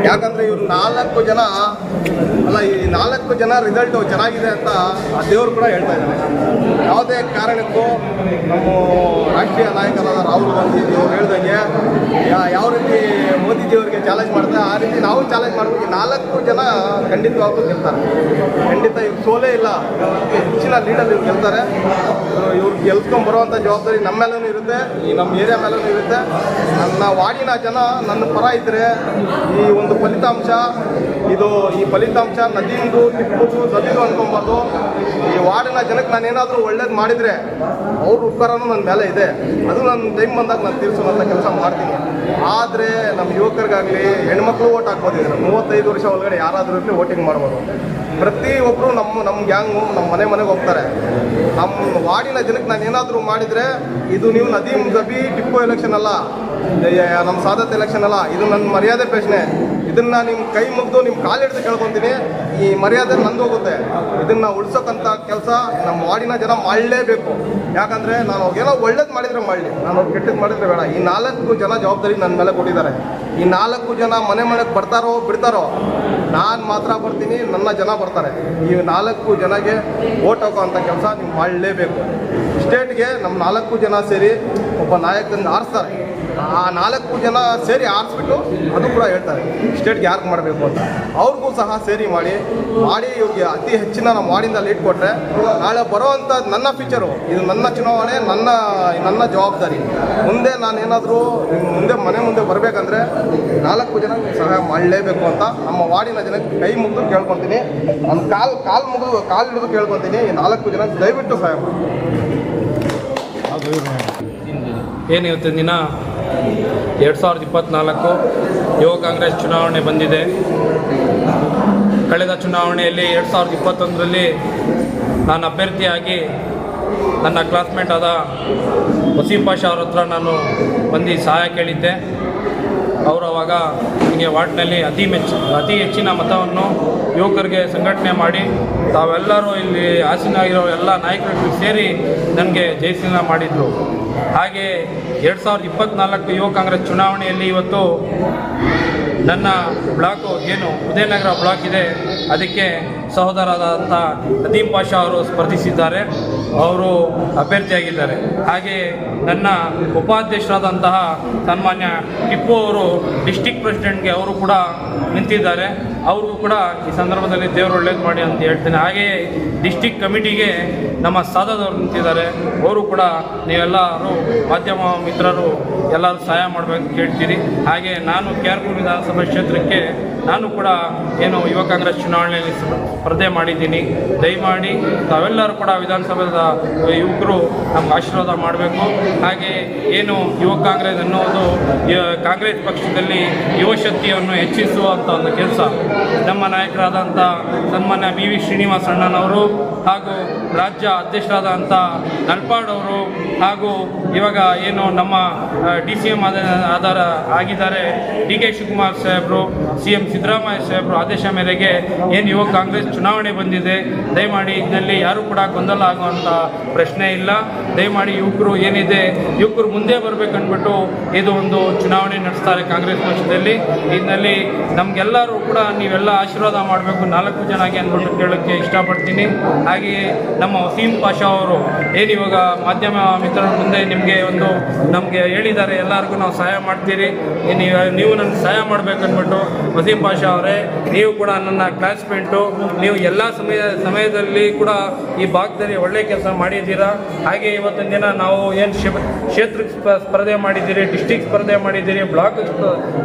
ಯಾಕಂದರೆ ಇವ್ರು 4 ಜನ ಅಲ್ಲ, ಈ 4 ಜನ ರಿಸಲ್ಟು ಚೆನ್ನಾಗಿದೆ ಅಂತ ಆ ದೇವರು ಕೂಡ ಹೇಳ್ತಾ ಇದ್ದಾರೆ. ಯಾವುದೇ ಕಾರಣಕ್ಕೂ ನಮ್ಮ ರಾಷ್ಟ್ರೀಯ ನಾಯಕರಾದ ರಾಹುಲ್ ಗಾಂಧಿ ಅವರು ಹೇಳ್ದಂಗೆ ಯಾವ ರೀತಿ ಮೋದಿಜಿಯವರಿಗೆ ಚಾಲೆಂಜ್ ಮಾಡ್ತಾರೆ ಆ ರೀತಿ ನಾವು ಚಾಲೆಂಜ್ ಮಾಡಬೇಕು. 4 ಜನ ಖಂಡಿತವಾಗ್ಲೂ ಗೆಲ್ತಾರೆ. ಖಂಡಿತ ಇವ್ರು ಸೋಲೇ ಇಲ್ಲ, ಹೆಚ್ಚಿನ ಲೀಡಲ್ಲಿ ಇವ್ರು ಗೆಲ್ತಾರೆ. ಇವ್ರು ಗೆಲ್ಸ್ಕೊಂಡ್ಬರುವಂಥ ಜವಾಬ್ದಾರಿ ನಮ್ಮ ಮೇಲೂ ಇರುತ್ತೆ, ಈ ನಮ್ಮ ಏರಿಯಾ ಮೇಲೂ ಇರುತ್ತೆ. ನನ್ನ ವಾರ್ಡಿನ ಜನ ನನ್ನ ಪರ ಇದ್ದರೆ ಈ ಒಂದು ಫಲಿತಾಂಶ ಈ ಫಲಿತಾಂಶ ನದೀಂದು ಟಿಪ್ಪುದು ಸದಿದು ಅನ್ಕೊಬಾರ್ದು. ಈ ವಾರ್ಡಿನ ಜನಕ್ಕೆ ನಾನೇನಾದರೂ ಒಳ್ಳೇದು ಮಾಡಿದರೆ ಅವ್ರ ಉಪಕಾರನೂ ನನ್ನ ಮೇಲೆ ಇದೆ. ಅದು ನನ್ನ ಟೈಮ್ ಬಂದಾಗ ನಾನು ತೀರಿಸುವಂಥ ಕೆಲಸ ಮಾಡ್ತೀನಿ. ಆದರೆ ನಮ್ಮ ಯುವಕರಿಗಾಗಲಿ ಹೆಣ್ಮಕ್ಳು ಓಟ್ ಹಾಕ್ಬೋದಿದ್ದಾರೆ. 35 ವರ್ಷ ಒಳಗಡೆ ಯಾರಾದರೂ ಇರಲಿ ವೋಟಿಂಗ್ ಮಾಡ್ಬೋದು. ಪ್ರತಿಯೊಬ್ಬರು ನಮ್ಮ ಗ್ಯಾಂಗು ನಮ್ಮ ಮನೆಗೆ ಹೋಗ್ತಾರೆ. ನಮ್ಮ ವಾರ್ಡಿನ ಜನಕ್ಕೆ ನಾನು ಏನಾದರೂ ಮಾಡಿದರೆ ಇದು ನೀವು ನದೀಮ್ ಜಬಿ ಟಿಪ್ಪು ಎಲೆಕ್ಷನ್ ಅಲ್ಲ, ನಮ್ಮ ಸಾದತ್ ಎಲೆಕ್ಷನ್ ಅಲ್ಲ, ಇದು ನನ್ನ ಮರ್ಯಾದೆ ಪ್ರಶ್ನೆ. ಇದನ್ನು ನಿಮ್ಮ ಕೈ ಮುಗಿದು ನಿಮ್ಮ ಕಾಲು ಹಿಡಿದು ಕೇಳ್ಕೊತೀನಿ. ಈ ಮರ್ಯಾದೆ ನಂದು ಹೋಗುತ್ತೆ. ಇದನ್ನು ಉಳಿಸೋಕ್ಕಂಥ ಕೆಲಸ ನಮ್ಮ ವಾರ್ಡಿನ ಜನ ಮಾಡಲೇಬೇಕು. ಯಾಕಂದರೆ ನಾನು ಅವ್ರಿಗೇನೋ ಒಳ್ಳೇದು ಮಾಡಿದರೆ ಮಾಡಲಿ, ನಾನು ಅವ್ರು ಕೆಟ್ಟದ್ದು ಮಾಡಿದರೆ ಬೇಡ. ಈ 4 ಜನ ಜವಾಬ್ದಾರಿ ನನ್ನ ಮೇಲೆ ಕೊಟ್ಟಿದ್ದಾರೆ. ಈ 4 ಜನ ಮನೆಗೆ ಬರ್ತಾರೋ ಬಿಡ್ತಾರೋ, ನಾನು ಮಾತ್ರ ಬರ್ತೀನಿ, ನನ್ನ ಜನ ಬರ್ತಾರೆ. ಈ 4 ಜನಗೆ ಓಟ್ ಹಾಕುವಂಥ ಕೆಲಸ ನೀವು ಮಾಡಲೇಬೇಕು. ಸ್ಟೇಟ್ಗೆ ನಮ್ಮ 4 ಜನ ಸೇರಿ ಒಬ್ಬ ನಾಯಕನ ಆರಿಸ್ತಾರೆ. ಆ 4 ಜನ ಸೇರಿ ಆರಿಸ್ಬಿಟ್ಟು ಅದು ಕೂಡ ಹೇಳ್ತಾರೆ ಸ್ಟೇಟ್ಗೆ ಯಾರಿಗೆ ಮಾಡಬೇಕು ಅಂತ. ಅವ್ರಿಗೂ ಸಹ ಸೇರಿ ಮಾಡಿ ಇವ್ರಿಗೆ ಅತಿ ಹೆಚ್ಚಿನ ನಮ್ಮ ವಾರ್ಡಿಂದ ಲೀಡ್ ಕೊಟ್ಟರೆ ನಾಳೆ ಬರೋವಂಥ ನನ್ನ ಫ್ಯೂಚರು, ಇದು ನನ್ನ ಚುನಾವಣೆ, ನನ್ನ ಜವಾಬ್ದಾರಿ. ಮುಂದೆ ನಾನೇನಾದರೂ ಮುಂದೆ ಮನೆ ಮುಂದೆ ಬರಬೇಕಂದ್ರೆ 4 ಜನ ಸಹಾಯ ಮಾಡಲೇಬೇಕು ಅಂತ ನಮ್ಮ ವಾರ್ಡಿನ ಜನಕ್ಕೆ ಕೈ ಮುಗಿದು ಕೇಳ್ಕೊತೀನಿ. ನನ್ನ ಕಾಲು ಹಿಡಿದು ಕೇಳ್ಕೊತೀನಿ. ಈ 4 ಜನ ದಯವಿಟ್ಟು ಸಹಾಯ ಮಾಡಿ. ಏನು ಇವತ್ತಿನ ದಿನ 2024 ಯುವ ಕಾಂಗ್ರೆಸ್ ಚುನಾವಣೆ ಬಂದಿದೆ. ಕಳೆದ ಚುನಾವಣೆಯಲ್ಲಿ 2021ರಲ್ಲಿ ನಾನು ಅಭ್ಯರ್ಥಿಯಾಗಿ ನನ್ನ ಕ್ಲಾಸ್ಮೇಟ್ ಆದ ವಸೀಂ ಪಾಷಾ ಅವ್ರ ಹತ್ರ ನಾನು ಬಂದು ಸಹಾಯ ಕೇಳಿದ್ದೆ. ಅವರು ಅವಾಗ ನನಗೆ ವಾರ್ಡ್ನಲ್ಲಿ ಅತಿ ಹೆಚ್ಚಿನ ಮತವನ್ನು ಯುವಕರಿಗೆ ಸಂಘಟನೆ ಮಾಡಿ ತಾವೆಲ್ಲರೂ ಇಲ್ಲಿ ಆಸೀನಾಗಿರೋ ಎಲ್ಲ ನಾಯಕರು ಸೇರಿ ನನಗೆ ಜಯಶೀಲ ಮಾಡಿದರು. ಹಾಗೆ 2024 ಯುವ ಕಾಂಗ್ರೆಸ್ ಚುನಾವಣೆಯಲ್ಲಿ ಇವತ್ತು ನನ್ನ ಬ್ಲಾಕು ಏನು ಉದಯನಗರ ಬ್ಲಾಕ್ ಇದೆ, ಅದಕ್ಕೆ ಸಹೋದರರಾದಂಥ ನದೀಮ್ ಪಾಷಾ ಅವರು ಸ್ಪರ್ಧಿಸಿದ್ದಾರೆ. ಅವರು ಅಭ್ಯರ್ಥಿಯಾಗಿದ್ದಾರೆ. ಹಾಗೆ ನನ್ನ ಉಪಾಧ್ಯಕ್ಷರಾದಂತಹ ಸನ್ಮಾನ್ಯ ಟಿಪ್ಪು ಅವರು ಡಿಸ್ಟಿಕ್ ಪ್ರೆಸಿಡೆಂಟ್ಗೆ ಅವರು ಕೂಡ ನಿಂತಿದ್ದಾರೆ. ಅವ್ರಿಗೂ ಕೂಡ ಈ ಸಂದರ್ಭದಲ್ಲಿ ದೇವರು ಒಳ್ಳೇದು ಮಾಡಿ ಅಂತ ಹೇಳ್ತೇನೆ. ಹಾಗೆಯೇ ಡಿಸ್ಟಿಕ್ ಕಮಿಟಿಗೆ ನಮ್ಮ ಸಾದದವರು ನಿಂತಿದ್ದಾರೆ. ಅವರು ಕೂಡ ನೀವೆಲ್ಲರೂ ಮಾಧ್ಯಮ ಮಿತ್ರರು ಎಲ್ಲರೂ ಸಹಾಯ ಮಾಡಬೇಕು ಕೇಳ್ತೀರಿ. ಹಾಗೆ ನಾನು KR-ಪುರ ವಿಧಾನಸಭಾ ಕ್ಷೇತ್ರಕ್ಕೆ ನಾನು ಕೂಡ ಏನು ಯುವ ಕಾಂಗ್ರೆಸ್ ಚುನಾವಣೆಯಲ್ಲಿ ಸ್ಪರ್ಧೆ ಮಾಡಿದ್ದೀನಿ. ದಯಮಾಡಿ ತಾವೆಲ್ಲರೂ ಕೂಡ ವಿಧಾನಸಭೆದ ಯುವಕರು ನಮ್ಗೆ ಆಶೀರ್ವಾದ ಮಾಡಬೇಕು. ಹಾಗೆ ಏನು ಯುವ ಕಾಂಗ್ರೆಸ್ ಅನ್ನೋದು ಕಾಂಗ್ರೆಸ್ ಪಕ್ಷದಲ್ಲಿ ಯುವ ಶಕ್ತಿಯನ್ನು ಹೆಚ್ಚಿಸುವಂಥ ಒಂದು ಕೆಲಸ ನಮ್ಮ ನಾಯಕರಾದಂಥ ಸನ್ಮಾನ್ಯ BV ಶ್ರೀನಿವಾಸ ಅಣ್ಣನವರು ಹಾಗೂ ರಾಜ್ಯ ಅಧ್ಯಕ್ಷರಾದಂಥ ನಲ್ಪಾಡ್ ಅವರು ಹಾಗೂ ಇವಾಗ ಏನು ನಮ್ಮ DCM ಆಧಾರ ಆಗಿದ್ದಾರೆ DK ಶಿವಕುಮಾರ್ ಸಾಹೇಬರು, CM ಸಿದ್ದರಾಮಯ್ಯ ಸಾಹೇಬರು ಆದೇಶ ಮೇರೆಗೆ ಏನು ಯುವ ಕಾಂಗ್ರೆಸ್ ಚುನಾವಣೆ ಬಂದಿದೆ. ದಯಮಾಡಿ ಇದರಲ್ಲಿ ಯಾರೂ ಕೂಡ ಗೊಂದಲ ಆಗುವಂಥ ಪ್ರಶ್ನೆ ಇಲ್ಲ. ದಯಮಾಡಿ ಯುವಕರು ಮುಂದೆ ಬರಬೇಕಂದ್ಬಿಟ್ಟು ಇದು ಒಂದು ಚುನಾವಣೆ ನಡೆಸ್ತಾರೆ ಕಾಂಗ್ರೆಸ್ ಪಕ್ಷದಲ್ಲಿ. ಇದರಲ್ಲಿ ನಮಗೆಲ್ಲರೂ ಕೂಡ ನೀವೆಲ್ಲ ಆಶೀರ್ವಾದ ಮಾಡಬೇಕು 4 ಜನಗೆ ಅಂದ್ಬಿಟ್ಟು ಕೇಳೋಕ್ಕೆ ಇಷ್ಟಪಡ್ತೀನಿ. ಹಾಗೆಯೇ ನಮ್ಮ ವಸೀಂ ಪಾಷಾ ಅವರು ಏನು ಇವಾಗ ಮಾಧ್ಯಮ ಮಿತ್ರರ ಮುಂದೆ ನಮಗೆ ಹೇಳಿದ್ದಾರೆ, ಎಲ್ಲರಿಗೂ ನಾವು ಸಹಾಯ ಮಾಡ್ತೀರಿ, ನೀವು ನನಗೆ ಸಹಾಯ ಮಾಡಬೇಕಂದ್ಬಿಟ್ಟು. ವಸೀಂ ಪಾಷಾ ಅವರೇ, ನೀವು ಕೂಡ ನನ್ನ ಕ್ಲಾಸ್ಮೇಟು, ನೀವು ಎಲ್ಲ ಸಮಯದಲ್ಲಿ ಕೂಡ ಈ ಭಾಗದಲ್ಲಿ ಒಳ್ಳೆಯ ಕೆಲಸ ಮಾಡಿದ್ದೀರಾ. ಹಾಗೆ ಇವತ್ತಿನ ದಿನ ನಾವು ಏನು ಕ್ಷೇತ್ರಕ್ಕೆ ಸ್ಪರ್ಧೆ ಮಾಡಿದ್ದೀರಿ, ಡಿಸ್ಟಿಕ್ ಸ್ಪರ್ಧೆ ಮಾಡಿದ್ದೀರಿ, ಬ್ಲಾಕ್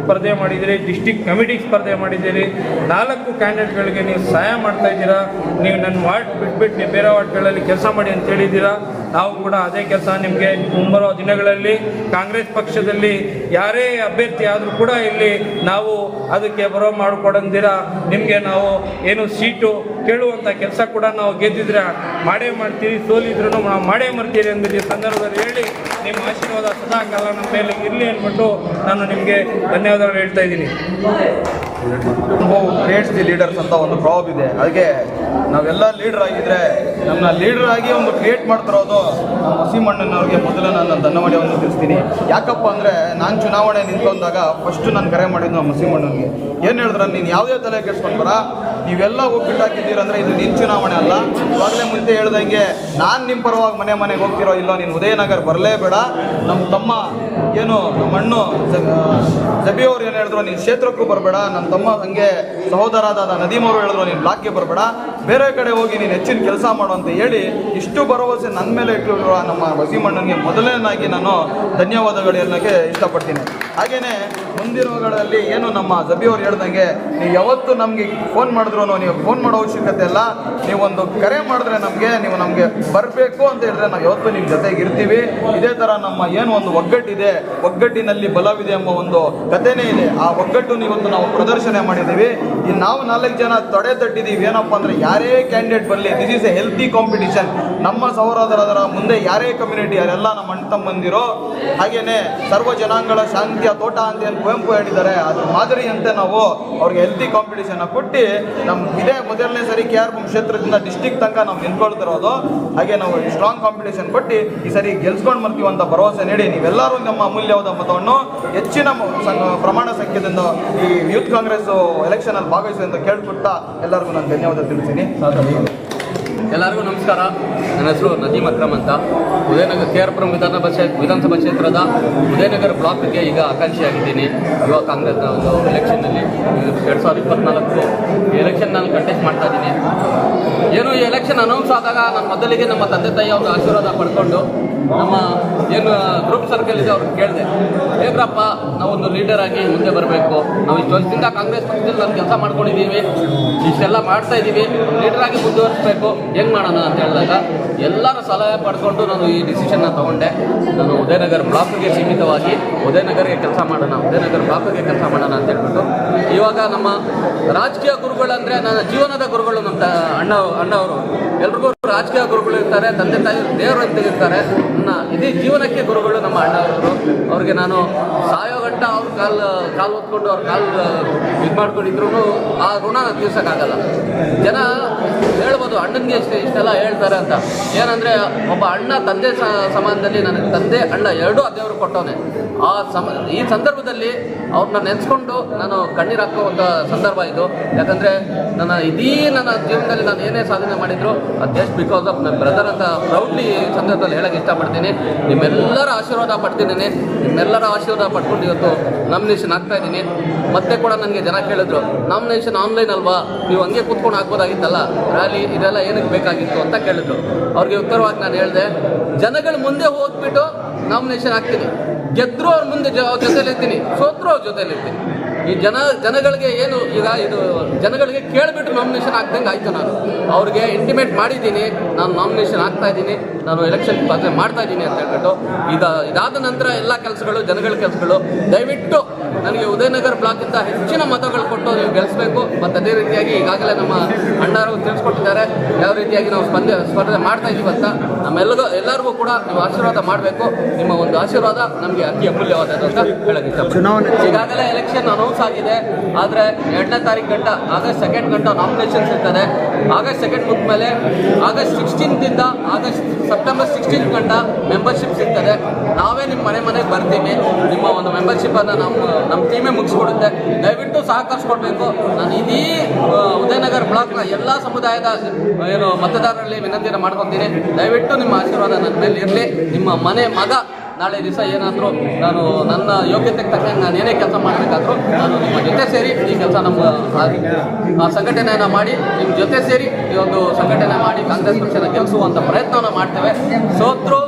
ಸ್ಪರ್ಧೆ ಮಾಡಿದ್ದೀರಿ, ಡಿಸ್ಟಿಕ್ ಕಮಿಟಿ ಸ್ಪರ್ಧೆ ಮಾಡಿದ್ದೀರಿ. 4 ಕ್ಯಾಂಡಿಡೇಟ್ಗಳಿಗೆ ನೀವು ಸಹಾಯ ಮಾಡ್ತಾ ಇದ್ದೀರಾ. ನೀವು ನನ್ನ ವಾರ್ಡ್ ಬಿಟ್ಬಿಟ್ಟು ನೀವು ಬೇರೆ ವಾರ್ಡ್ಗಳಲ್ಲಿ ಕೆಲಸ ಮಾಡಿ ಅಂತ ಹೇಳಿದ್ದೀರಾ. ನಾವು ಕೂಡ ಅದೇ ಕೆಲಸ ನಿಮಗೆ ಮುಂಬರುವ ದಿನಗಳಲ್ಲಿ ಕಾಂಗ್ರೆಸ್ ಪಕ್ಷದಲ್ಲಿ ಯಾರೇ ಅಭ್ಯರ್ಥಿ ಆದರೂ ಕೂಡ ಇಲ್ಲಿ ನಾವು ಅದಕ್ಕೆ ಮಾಡಿಕೊಡಂದಿರ ನಿಮಗೆ ನಾವು ಏನು ಸೀಟು ಕೇಳುವಂಥ ಕೆಲಸ ಕೂಡ ನಾವು ಗೆದ್ದಿದ್ರೆ ಮಾಡೇ ಮಾಡ್ತೀರಿ, ಸೋಲಿದ್ರೂ ನಾವು ಮಾಡೇ ಮಾಡ್ತೀರಿ ಅಂದಿದ್ದು ಈ ಸಂದರ್ಭದಲ್ಲಿ ಹೇಳಿ ನಿಮ್ಮ ಆಶೀರ್ವಾದ ಸದಾ ಕಾಲ ನಮ್ಮ ಮೇಲೆ ಇರಲಿ ಅಂದ್ಬಿಟ್ಟು ನಾನು ನಿಮಗೆ ಧನ್ಯವಾದಗಳು ಹೇಳ್ತಾ ಇದ್ದೀನಿ. ಕ್ರಿಯೇಟ್ಸ್ ದಿ ಲೀಡರ್ಸ್ ಅಂತ ಒಂದು ಪ್ರಾಬ್ ಇದೆ. ಅದಕ್ಕೆ ನಾವೆಲ್ಲ ಲೀಡರ್ ಆಗಿದ್ರೆ ನಮ್ಮನ್ನ ಲೀಡರ್ ಆಗಿ ಒಂದು ಕ್ರಿಯೇಟ್ ಮಾಡ್ತಿರೋದು ನಮ್ಮ ವಸೀಮಣ್ಣನವ್ರಿಗೆ ಮೊದಲು ನಾನು ಧನ್ಯವಾದವನ್ನು ತಿಳಿಸ್ತೀನಿ. ಯಾಕಪ್ಪ ಅಂದರೆ ನಾನು ಚುನಾವಣೆ ನಿಂತ್ಕೊಂಡಾಗ ಫಸ್ಟು ನಾನು ಕರೆ ಮಾಡಿದ್ದು ನಮ್ಮ ವಸೀಮಣ್ಣನಿಗೆ. ಏನು ಹೇಳಿದ್ರೆ, ನೀನು ಯಾವುದೇ ತಲೆ ಕೆಡ್ಸ್ಕೊಂಡು ಬರ, ನೀವೆಲ್ಲ ಒಗ್ಗಟ್ಟಾಕಿದ್ದೀರಂದರೆ ಇದು ನಿನ್ನ ಚುನಾವಣೆ ಅಲ್ಲ. ಇವಾಗಲೇ ಮುಂಚೆ ಹೇಳ್ದಂಗೆ ನಾನು ನಿಮ್ಮ ಪರವಾಗಿ ಮನೆಗೆ ಹೋಗ್ತಿರೋ ಇಲ್ಲೋ, ನೀನು ಉದಯನಗರ ಬರಲೇಬೇಡ. ನಮ್ಮ ತಮ್ಮ ಏನು ನಮ್ಮ ಅಣ್ಣು ಜಬಿ ಅವ್ರು ಏನು ಹೇಳಿದ್ರು, ನೀನು ಕ್ಷೇತ್ರಕ್ಕೂ ಬರಬೇಡ. ನನ್ನ ತಮ್ಮ ಹಂಗೆ ಸಹೋದರಾದ ನದೀಮ್ ಅವರು ಹೇಳಿದ್ರು, ನೀನು ಬ್ಲಾಕ್ಗೆ ಬರಬೇಡ, ಬೇರೆ ಕಡೆ ಹೋಗಿ ನೀನು ಹೆಚ್ಚಿನ ಕೆಲಸ ಮಾಡು ಅಂತ ಹೇಳಿ ಇಷ್ಟು ಭರವಸೆ ನನ್ನ ಮೇಲೆ ಇಟ್ಟಿರುವ ನಮ್ಮ ವಸೀಮಣ್ಣನಿಗೆ ಮೊದಲನೇದಾಗಿ ನಾನು ಧನ್ಯವಾದಗಳು ಹೇಳೋಕ್ಕೆ ಇಷ್ಟಪಡ್ತೀನಿ. ಹಾಗೆಯೇ ಮುಂದಿನಗಳಲ್ಲಿ ಏನು ನಮ್ಮ ಜಬಿ ಅವ್ರು ಹೇಳ್ದಂಗೆ, ನೀವು ಯಾವತ್ತು ನಮಗೆ ಫೋನ್ ಮಾಡಿದ್ರು ನೀವು ಫೋನ್ ಮಾಡೋ ಅವಶ್ಯಕತೆ ಇಲ್ಲ. ನೀವೊಂದು ಕರೆ ಮಾಡಿದ್ರೆ ನೀವು ನಮಗೆ ಬರಬೇಕು ಅಂತ ಹೇಳಿದ್ರೆ ನಾವು ಯಾವತ್ತೂ ನಿಮ್ಮ ಜೊತೆಗೆ ಇರ್ತೀವಿ. ಇದೇ ಥರ ನಮ್ಮ ಏನು ಒಂದು ಒಗ್ಗಟ್ಟಿದೆ, ಒಗ್ಗಟ್ಟಿನಲ್ಲಿ ಬಲವಿದೆ ಎಂಬ ಒಂದು ಕಥೆನೇ ಇದೆ. ಆ ಒಗ್ಗಟ್ಟು ಇವತ್ತು ನಾವು ಪ್ರದರ್ಶನ ಮಾಡಿದ್ದೀವಿ. ಈ ನಾವು 4 ಜನ ತೊಡೆ ತಟ್ಟಿದ್ದೀವಿ. ಏನಪ್ಪ ಅಂದರೆ, ಯಾರೇ ಕ್ಯಾಂಡಿಡೇಟ್ ಬರಲಿ, this is A healthy competition. ನಮ್ಮ ಸಹೋದರರ ಮುಂದೆ ಯಾರೇ ಕಮ್ಯುನಿಟಿ ಯಾರೆಲ್ಲ ನಮ್ಮ ಅಣ್ಣ ತಮ್ಮಂದಿರೋ. ಹಾಗೆಯೇ ಸರ್ವ ಜನಾಂಗಗಳ ಶಾಂತಿಯ ತೋಟ ಅಂತ ಏನು ಕುವೆಂಪು ಹೇಳಿದ್ದಾರೆ, ಅದ್ರ ಮಾದರಿಯಂತೆ ನಾವು ಅವ್ರಿಗೆ ಹೆಲ್ತಿ ಕಾಂಪಿಟೇಷನ್ನ ಕೊಟ್ಟು ಇದೇ ಮೊದಲನೇ ಸರಿ KR ಪುರಂ ಕ್ಷೇತ್ರದಿಂದ ಡಿಸ್ಟಿಕ್ ತನಕ ನಾವು ನಿಂತ್ಕೊಳ್ತಿರೋದು. ಹಾಗೆ ನಾವು ಸ್ಟ್ರಾಂಗ್ ಕಾಂಪಿಟೇಷನ್ ಕೊಟ್ಟು ಈ ಸರಿ ಗೆಲ್ಸ್ಕೊಂಡು ಬರ್ತೀವಿ ಅಂತ ಭರವಸೆ ನೀಡಿ ನೀವೆಲ್ಲರೂ ನಮ್ಮ ಅಮೂಲ್ಯವಾದ ಮತವನ್ನು ಹೆಚ್ಚಿನ ಪ್ರಮಾಣ ಸಂಖ್ಯೆಯಿಂದ ಈ ಯೂತ್ ಕಾಂಗ್ರೆಸ್ ಎಲೆಕ್ಷನಲ್ಲಿ ಭಾಗವಹಿಸಿ ಅಂತ ಕೇಳ್ಕೊಡ್ತಾ ಎಲ್ಲರಿಗೂ ನಾನು ಧನ್ಯವಾದ ತಿಳಿಸ್ತೀನಿ. ಎಲ್ಲರಿಗೂ ನಮಸ್ಕಾರ. ನನ್ನ ಹೆಸರು ನದೀಮ್ ಅಕ್ರಮ್ ಅಂತ. ಉದಯನಗರ KR ಪುರಂ ವಿಧಾನಸಭಾ ಕ್ಷೇತ್ರದ ಉದಯನಗರ ಬ್ಲಾಕ್ಗೆ ಈಗ ಆಕಾಂಕ್ಷಿಯಾಗಿದ್ದೀನಿ. ಯುವ ಕಾಂಗ್ರೆಸ್ನ ಒಂದು ಎಲೆಕ್ಷನ್ನಲ್ಲಿ 2024 ಎಲೆಕ್ಷನ್ ನಾನು ಕಂಟೆಸ್ಟ್ ಮಾಡ್ತಾ ಇದ್ದೀನಿ. ಏನು ಈ ಎಲೆಕ್ಷನ್ ಅನೌನ್ಸ್ ಆದಾಗ ನಾನು ಮೊದಲಿಗೆ ನಮ್ಮ ತಂದೆ ತಾಯಿಯ ಒಂದು ಆಶೀರ್ವಾದ ಪಡ್ಕೊಂಡು ನಮ್ಮ ಏನು ಗ್ರೂಪ್ ಸರ್ಕಲ್ ಇದೆ ಅವ್ರಿಗೆ ಕೇಳಿದೆ, ಹೇಗ್ರಪ್ಪ ನಾವೊಂದು ಲೀಡರ್ ಆಗಿ ಮುಂದೆ ಬರಬೇಕು, ನಾವು ಇಷ್ಟು ವರ್ಷದಿಂದ ಕಾಂಗ್ರೆಸ್ ಪಕ್ಷದಲ್ಲಿ ನಾನು ಕೆಲಸ ಮಾಡ್ಕೊಂಡಿದ್ದೀವಿ, ಇಷ್ಟೆಲ್ಲ ಮಾಡ್ತಾ ಇದ್ದೀವಿ, ಲೀಡರ್ ಆಗಿ ಮುಂದುವರಿಸಬೇಕು, ಹೆಂಗೆ ಮಾಡೋಣ ಅಂತ ಹೇಳಿದಾಗ ಎಲ್ಲರ ಸಲಹೆ ಪಡ್ಕೊಂಡು ನಾನು ಈ ಡಿಸಿಷನ್ನ ತೊಗೊಂಡೆ. ನಾನು ಉದಯನಗರ ಬ್ಲಾಕ್ಗೆ ಸೀಮಿತವಾಗಿ ಉದಯನಗರ್ಗೆ ಕೆಲಸ ಮಾಡೋಣ, ಉದಯನಗರ ಬ್ಲಾಕ್ಗೆ ಕೆಲಸ ಮಾಡೋಣ ಅಂತ ಹೇಳ್ಬಿಟ್ಟು ಇವಾಗ ನಮ್ಮ ರಾಜಕೀಯ ಗುರುಗಳಂದರೆ ನನ್ನ ಜೀವನದ ಗುರುಗಳು ನಮ್ಮ ಅಣ್ಣವರು. ಎಲ್ರಿಗೂ ರಾಜಕೀಯ ಗುರುಗಳು ಇರ್ತಾರೆ, ತಂದೆ ತಾಯಿ ದೇವರು ಅಂತ ಇರ್ತಾರೆ. ನನ್ನ ಇಡೀ ಜೀವನಕ್ಕೆ ಗುರುಗಳು ನಮ್ಮ ಅಣ್ಣವರು. ಅವ್ರಿಗೆ ನಾನು ಸಾಯೋ ಗಂಟ ಅವ್ರ ಕಾಲು ಹೊತ್ಕೊಂಡು ಅವ್ರ ಕಾಲು ಇದು ಮಾಡ್ಕೊಂಡಿದ್ರು ಆ ಋಣ ನಾನು ತೀರ್ಸೋಕ್ಕಾಗಲ್ಲ. ಜನ ಹೇಳ್ಬೋದು ಅಣ್ಣನಿಗೆ ಇಷ್ಟೆಲ್ಲ ಹೇಳ್ತಾರೆ ಅಂತ. ಏನಂದರೆ, ಒಬ್ಬ ಅಣ್ಣ ತಂದೆ ಸಮಾನದಲ್ಲಿ ನನಗೆ ತಂದೆ ಅಣ್ಣ ಎರಡೂ ದೇವರು ಕೊಟ್ಟವನೇ. ಈ ಸಂದರ್ಭದಲ್ಲಿ ಅವ್ರನ್ನ ನೆನೆಸ್ಕೊಂಡು ನಾನು ಕಣ್ಣೀರು ಹಾಕುವಂಥ ಸಂದರ್ಭ ಇದು. ಯಾಕಂದರೆ ನನ್ನ ಜೀವನದಲ್ಲಿ ನಾನು ಏನೇ ಸಾಧನೆ ಮಾಡಿದ್ರು ಅದು ಜಸ್ಟ್ ಬಿಕಾಸ್ ಆಫ್ ನನ್ನ ಬ್ರದರ್ ಅಂತ ಪ್ರೌಡ್ಲಿ ಈ ಸಂದರ್ಭದಲ್ಲಿ ಹೇಳೋಕ್ಕೆ ಇಷ್ಟಪಡ್ತೀನಿ. ನಿಮ್ಮೆಲ್ಲರ ಆಶೀರ್ವಾದ ಪಡ್ತಿದ್ದೀನಿ. ನಿಮ್ಮೆಲ್ಲರ ಆಶೀರ್ವಾದ ಪಡ್ಕೊಂಡು ಇವತ್ತು ನಾಮಿನೇಷನ್ ಆಗ್ತಾ ಇದ್ದೀನಿ. ಮತ್ತೆ ಕೂಡ ನನಗೆ ಜನ ಕೇಳಿದ್ರು, ನಾಮಿನೇಷನ್ ಆನ್ಲೈನ್ ಅಲ್ವಾ, ನೀವು ಹಂಗೆ ಕೂತ್ಕೊಂಡು ಹಾಕ್ಬೋದಾಗಿತ್ತಲ್ಲ, ರ್ಯಾಲಿ ಇದೆಲ್ಲ ಏನಕ್ಕೆ ಬೇಕಾಗಿತ್ತು ಅಂತ ಕೇಳಿದ್ರು. ಅವ್ರಿಗೆ ಉತ್ತರವಾಗಿ ನಾನು ಹೇಳಿದೆ, ಜನಗಳ ಮುಂದೆ ಹೋಗ್ಬಿಟ್ಟು ನಾಮಿನೇಷನ್ ಹಾಕ್ತೀನಿ. ಗೆದ್ದರೂ ಅವ್ರ ಮುಂದೆ ಜೊತೆಲಿರ್ತೀನಿ, ಸೋತ್ರೂ ಅವ್ರ ಜೊತೆಲಿರ್ತೀನಿ. ಈ ಜನಗಳಿಗೆ ಏನು ಈಗ ಇದು ಜನಗಳಿಗೆ ಕೇಳಿಬಿಟ್ಟು ನಾಮಿನೇಷನ್ ಹಾಕ್ದಂಗೆ ಆಯಿತು. ನಾನು ಅವ್ರಿಗೆ ಇಂಟಿಮೇಟ್ ಮಾಡಿದ್ದೀನಿ, ನಾನು ನಾಮಿನೇಷನ್ ಆಗ್ತಾ ಇದ್ದೀನಿ, ನಾನು ಎಲೆಕ್ಷನ್ ಸ್ಪರ್ಧೆ ಮಾಡ್ತಾ ಇದ್ದೀನಿ ಅಂತ ಹೇಳ್ಬಿಟ್ಟು. ಇದಾದ ನಂತರ ಎಲ್ಲ ಕೆಲಸಗಳು ಜನಗಳ ಕೆಲಸಗಳು. ದಯವಿಟ್ಟು ನನಗೆ ಉದಯನಗರ ಬ್ಲಾಕಿಂದ ಹೆಚ್ಚಿನ ಮತಗಳು ಕೊಟ್ಟು ನೀವು ಗೆಲ್ಲಿಸಬೇಕು. ಮತ್ತು ಅದೇ ರೀತಿಯಾಗಿ ಈಗಾಗಲೇ ನಮ್ಮ ಅಣ್ಣರು ತಿಳಿಸ್ಕೊಟ್ಟಿದ್ದಾರೆ ಯಾವ ರೀತಿಯಾಗಿ ನಾವು ಸ್ಪರ್ಧೆ ಮಾಡ್ತಾ ಇದ್ದೀವಿ ಅಂತ. ಎಲ್ಲರಿಗೂ ಕೂಡ ನೀವು ಆಶೀರ್ವಾದ ಮಾಡಬೇಕು. ನಿಮ್ಮ ಒಂದು ಆಶೀರ್ವಾದ ನಮಗೆ ಅತಿ ಅಮೂಲ್ಯವಾದದ್ದು ಅಂತ ಹೇಳಕ್ಕೆ ಇಷ್ಟಪಡ್ತೀನಿ. ಈಗಾಗಲೇ ಎಲೆಕ್ಷನ್ ಅನೌನ್ಸ್ ಆಗಿದೆ, ಆದರೆ 2ನೇ ತಾರೀಕು ಗಂಟ ಆಗಸ್ಟ್ 2 ಗಂಟ ನಾಮಿನೇಷನ್ಸ್ ಇರ್ತದೆ. ಆಗಸ್ಟ್ 2 ಮುಗಿದ್ಮೇಲೆ ಆಗಸ್ಟ್ 16ದಿಂದ ಸೆಪ್ಟೆಂಬರ್ 16 ಗಂಟ ಮೆಂಬರ್ಶಿಪ್ ಸಿಗ್ತದೆ. ನಾವೇ ನಿಮ್ಮ ಮನೆಗೆ ಬರ್ತೀವಿ. ನಿಮ್ಮ ಒಂದು ಮೆಂಬರ್ಶಿಪ್ಪನ್ನು ನಮ್ಮ ಟೀಮೇ ಮುಗಿಸ್ಕೊಡುತ್ತೆ. ದಯವಿಟ್ಟು ಸಹಕರಿಸ್ಕೊಡ್ಬೇಕು. ನಾನು ಇಡೀ ಉದಯನಗರ ಬ್ಲಾಕ್ನ ಎಲ್ಲ ಸಮುದಾಯದ ಏನು ಮತದಾರರಲ್ಲಿ ವಿನಂತಿಯನ್ನು ಮಾಡ್ಕೊತೀನಿ. ದಯವಿಟ್ಟು ನಿಮ್ಮ ಆಶೀರ್ವಾದ ನನ್ನ ಮೇಲೆ ಇರಲಿ. ನಿಮ್ಮ ಮನೆ ಮಗ ನಾಳೆ ದಿವಸ ಏನಾದರೂ ನಾನು ನನ್ನ ಯೋಗ್ಯತೆಗೆ ತಕ್ಕಂಗೆ ನಾನು ಏನೇ ಕೆಲಸ ಮಾಡಬೇಕಾದ್ರೂ ನಾನು ನಿಮ್ಮ ಜೊತೆ ಸೇರಿ ಈ ಕೆಲಸ ನಮ್ಮ ಸಂಘಟನೆಯನ್ನು ಮಾಡಿ ನಿಮ್ಮ ಜೊತೆ ಸೇರಿ ಈ ಒಂದು ಸಂಘಟನೆ ಮಾಡಿ ಕಾಂಗ್ರೆಸ್ ಪಕ್ಷನ ಗೆಲ್ಲಿಸುವಂಥ ಪ್ರಯತ್ನವನ್ನು ಮಾಡ್ತೇವೆ. ಸೋತ್ರು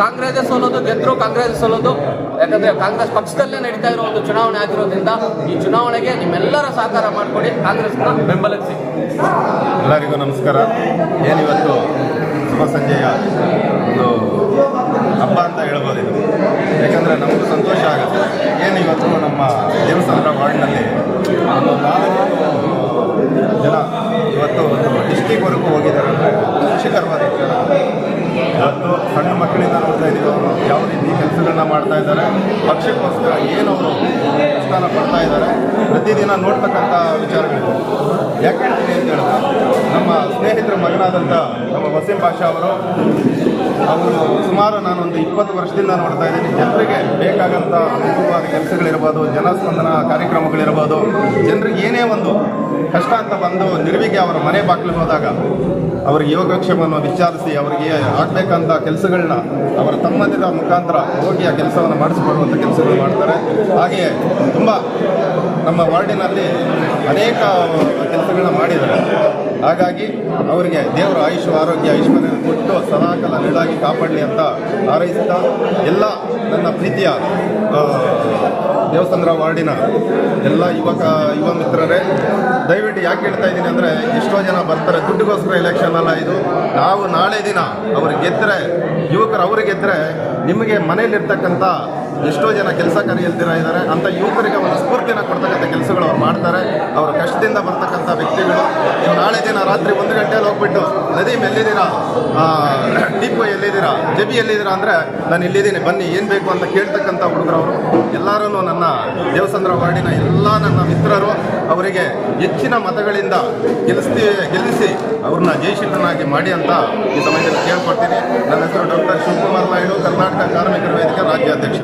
ಕಾಂಗ್ರೆಸ್ಸೇ ಸೋಲೋದು, ಗೆದ್ದರು ಕಾಂಗ್ರೆಸ್ ಸೋಲೋದು. ಯಾಕಂದರೆ ಕಾಂಗ್ರೆಸ್ ಪಕ್ಷದಲ್ಲೇ ನಡೀತಾ ಇರೋ ಒಂದು ಚುನಾವಣೆ ಆಗಿರೋದ್ರಿಂದ ಈ ಚುನಾವಣೆಗೆ ನಿಮ್ಮೆಲ್ಲರ ಸಹಕಾರ ಮಾಡಿಕೊಡಿ, ಕಾಂಗ್ರೆಸ್ನ ಬೆಂಬಲಿಸಿ. ಎಲ್ಲರಿಗೂ ನಮಸ್ಕಾರ. ಏನಿವತ್ತು ಶುಭ ಸಂಜೆಯ ಒಂದು ಹಬ್ಬ ಅಂತ ಹೇಳ್ಬೋದು ಇದು. ಯಾಕಂದರೆ ನಮಗೂ ಸಂತೋಷ ಆಗುತ್ತೆ. ಏನಿವತ್ತು ನಮ್ಮ ದೇವಸ್ಥಾನ ವಾರ್ಡ್ನಲ್ಲಿ ಒಂದು 4 ಜನ ಇವತ್ತು ಡಿಸ್ಟಿಕ್ವರೆಗೂ ಹೋಗಿದ್ದಾರೆ ಅಂದರೆ ಖುಷಿಕರವಾದ ವಿಚಾರ. ಇವತ್ತು ಸಣ್ಣ ಮಕ್ಕಳಿಂದ ನೋಡ್ತಾ ಇದ್ದೀವಿ ಅವರು ಯಾವ ರೀತಿ ಕೆಲಸಗಳನ್ನ ಮಾಡ್ತಾ ಇದ್ದಾರೆ. ಪಕ್ಷಕ್ಕೋಸ್ಕರ ಏನವರು ಅನುಷ್ಠಾನ ಪಡ್ತಾ ಇದ್ದಾರೆ, ಪ್ರತಿದಿನ ನೋಡ್ತಕ್ಕಂಥ ವಿಚಾರಗಳಿವೆ. ಯಾಕೆ ಹೇಳ್ತೀನಿ ಅಂತ ಹೇಳಿದ್ರೆ, ನಮ್ಮ ಸ್ನೇಹಿತರ ಮಗನಾದಂಥ ನಮ್ಮ ವಸೀಂ ಪಾಷಾ ಅವರು ಸುಮಾರು ನಾನೊಂದು 20 ವರ್ಷದಿಂದ ನೋಡ್ತಾ ಇದ್ದೀನಿ. ಜನರಿಗೆ ಬೇಕಾದಂಥ ಅನುಕೂಲವಾದ ಕೆಲಸಗಳಿರ್ಬೋದು, ಜನಸ್ಪಂದನ ಕಾರ್ಯಕ್ರಮಗಳಿರ್ಬೋದು, ಜನರಿಗೆ ಏನೇ ಒಂದು ಕಷ್ಟ ಅಂತ ಬಂದು ನಿರ್ವಿಗೆ ಅವರ ಮನೆ ಬಾಗಿಲಿಗೆ ಹೋದಾಗ ಅವರಿಗೆ ಯೋಗಕ್ಷೇಮವನ್ನು ವಿಚಾರಿಸಿ ಅವರಿಗೆ ಆಗಬೇಕಂತ ಕೆಲಸಗಳನ್ನ ಅವರ ತಮ್ಮಂದಿರ ಮುಖಾಂತರ ಹೋಗಿ ಆ ಕೆಲಸವನ್ನು ಮಾಡಿಸಿಕೊಡುವಂಥ ಕೆಲಸಗಳು ಮಾಡ್ತಾರೆ. ಹಾಗೆಯೇ ತುಂಬ ನಮ್ಮ ವಾರ್ಡಿನಲ್ಲಿ ಅನೇಕ ಕೆಲಸಗಳನ್ನ ಮಾಡಿದ್ದಾರೆ. ಹಾಗಾಗಿ ಅವರಿಗೆ ದೇವರ ಆಯುಷ್ ಆರೋಗ್ಯ ಐಶ್ವರ್ಯ ಕೊಟ್ಟು ಸದಾಕಾಲ ನೆರಳಾಗಿ ಕಾಪಾಡಲಿ ಅಂತ ಹಾರೈಸ್ತಾ, ಎಲ್ಲ ನನ್ನ ಪ್ರೀತಿಯ ದೇವಸ್ಥಾನ ವಾರ್ಡಿನ ಎಲ್ಲ ಯುವ ಮಿತ್ರರೇ, ದಯವಿಟ್ಟು ಯಾಕೆ ಹೇಳ್ತಾ ಇದ್ದೀನಿ ಅಂದರೆ, ಎಷ್ಟೋ ಜನ ಬರ್ತಾರೆ ದುಡ್ಡಿಗೋಸ್ಕರ ಎಲೆಕ್ಷನ್ ಅಲ್ಲ ಇದು. ನಾವು ನಾಳೆ ದಿನ ಅವ್ರಿಗೆ ಗೆದ್ದರೆ, ಯುವಕರು ಅವ್ರಿಗೆ ಗೆದ್ದರೆ, ನಿಮಗೆ ಮನೇಲಿರ್ತಕ್ಕಂಥ ಎಷ್ಟೋ ಜನ ಕೆಲಸ ಕಾರ್ಯಲ್ದಿರ ಇದ್ದಾರೆ, ಅಂಥ ಯುವಕರಿಗೆ ಒಂದು ಸ್ಫೂರ್ತಿನ ಕೊಡ್ತಕ್ಕಂಥ ಕೆಲಸಗಳು ಅವ್ರು ಮಾಡ್ತಾರೆ. ಅವರ ಕಷ್ಟದಿಂದ ಬರ್ತಕ್ಕಂಥ ವ್ಯಕ್ತಿಗಳು. ನೀವು ನಾಳೆ ದಿನ ರಾತ್ರಿ 1 ಗಂಟೆಯಲ್ಲಿ ಹೋಗ್ಬಿಟ್ಟು ನದೀಮ್ ಎಲ್ಲಿದ್ದೀರಾ, ಟಿಪ್ಪು ಎಲ್ಲಿದ್ದೀರಾ, ಜಬಿ ಎಲ್ಲಿದ್ದೀರಾ ಅಂದರೆ ನಾನು ಇಲ್ಲಿದ್ದೀನಿ ಬನ್ನಿ ಏನು ಬೇಕು ಅಂತ ಕೇಳ್ತಕ್ಕಂಥ ಹುಡುಗರವರು. ಎಲ್ಲರೂ ನನ್ನ ದೇವಸ್ಥಾನ ವಾರ್ಡಿನ ಎಲ್ಲ ನನ್ನ ಮಿತ್ರರು, ಅವರಿಗೆ ಹೆಚ್ಚಿನ ಮತಗಳಿಂದ ಗೆಲ್ಲಿಸಿ ಅವ್ರನ್ನ ಜಯಶೀಲನಾಗಿ ಮಾಡಿ ಅಂತ ಈ ಸಮಯದಲ್ಲಿ ಕೇಳ್ಕೊಡ್ತೀನಿ. ನನ್ನ ಹೆಸರು ಡಾಕ್ಟರ್ ಶಿವಕುಮಾರ್ ನಾಯ್ಡು, ಕರ್ನಾಟಕ ಕಾರ್ಮಿಕರ ವೇದಿಕೆ ರಾಜ್ಯಾಧ್ಯಕ್ಷ.